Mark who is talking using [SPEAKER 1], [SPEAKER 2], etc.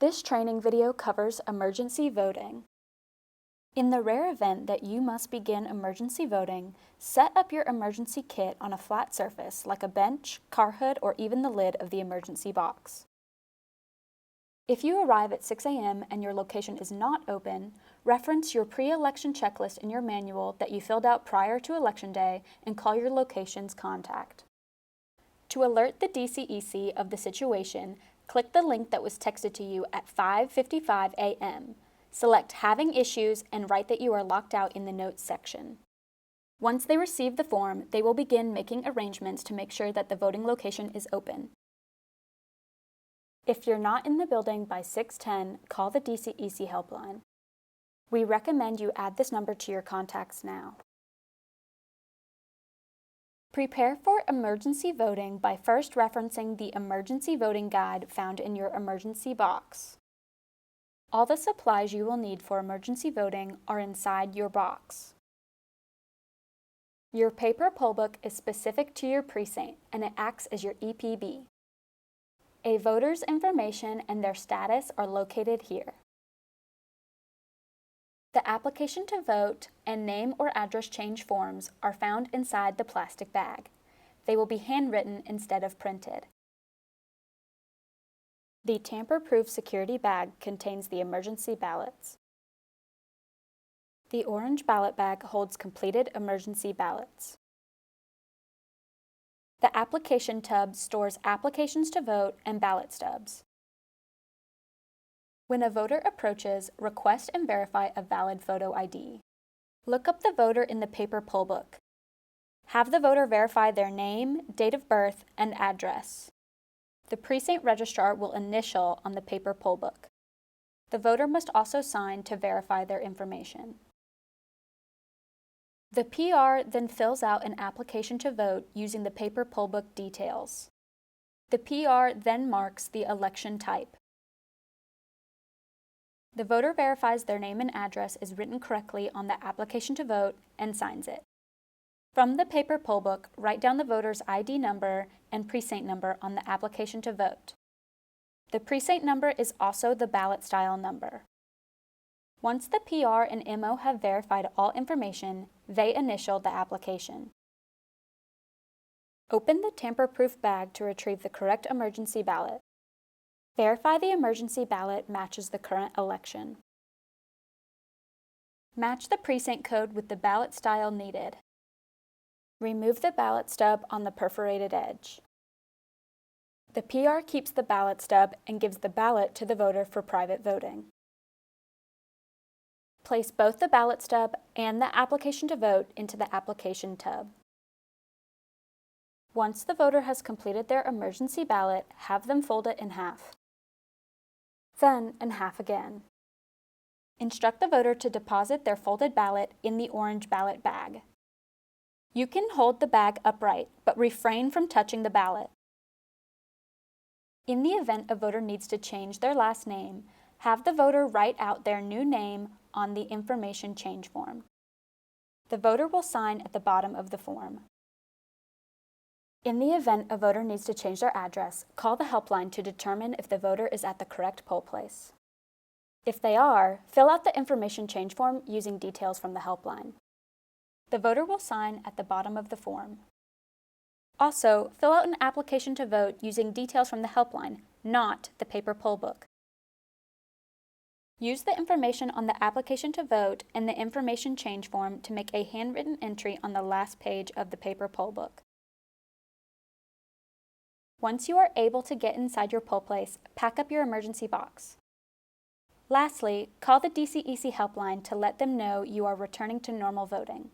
[SPEAKER 1] This training video covers emergency voting. In the rare event that you must begin emergency voting, set up your emergency kit on a flat surface like a bench, car hood, or even the lid of the emergency box. If you arrive at 6 a.m. and your location is not open, reference your pre-election checklist in your manual that you filled out prior to Election Day and call your location's contact. To alert the DCEC of the situation, click the link that was texted to you at 5:55 a.m. Select Having Issues and write that you are locked out in the Notes section. Once they receive the form, they will begin making arrangements to make sure that the voting location is open. If you're not in the building by 6:10, call the DCEC Helpline. We recommend you add this number to your contacts now. Prepare for emergency voting by first referencing the emergency voting guide found in your emergency box. All the supplies you will need for emergency voting are inside your box. Your paper poll book is specific to your precinct and it acts as your EPB. A voter's information and their status are located here. The application to vote and name or address change forms are found inside the plastic bag. They will be handwritten instead of printed. The tamper-proof security bag contains the emergency ballots. The orange ballot bag holds completed emergency ballots. The application tub stores applications to vote and ballot stubs. When a voter approaches, request and verify a valid photo ID. Look up the voter in the paper poll book. Have the voter verify their name, date of birth, and address. The precinct registrar will initial on the paper poll book. The voter must also sign to verify their information. The PR then fills out an application to vote using the paper poll book details. The PR then marks the election type. The voter verifies their name and address is written correctly on the application to vote and signs it. From the paper poll book, write down the voter's ID number and precinct number on the application to vote. The precinct number is also the ballot style number. Once the PR and MO have verified all information, they initial the application. Open the tamper-proof bag to retrieve the correct emergency ballot. Verify the emergency ballot matches the current election. Match the precinct code with the ballot style needed. Remove the ballot stub on the perforated edge. The PR keeps the ballot stub and gives the ballot to the voter for private voting. Place both the ballot stub and the application to vote into the application tub. Once the voter has completed their emergency ballot, have them fold it in half. Then in half again. Instruct the voter to deposit their folded ballot in the orange ballot bag. You can hold the bag upright, but refrain from touching the ballot. In the event a voter needs to change their last name, have the voter write out their new name on the information change form. The voter will sign at the bottom of the form. In the event a voter needs to change their address, call the helpline to determine if the voter is at the correct poll place. If they are, fill out the information change form using details from the helpline. The voter will sign at the bottom of the form. Also, fill out an application to vote using details from the helpline, not the paper poll book. Use the information on the application to vote and the information change form to make a handwritten entry on the last page of the paper poll book. Once you are able to get inside your poll place, pack up your emergency box. Lastly, call the DCEC Helpline to let them know you are returning to normal voting.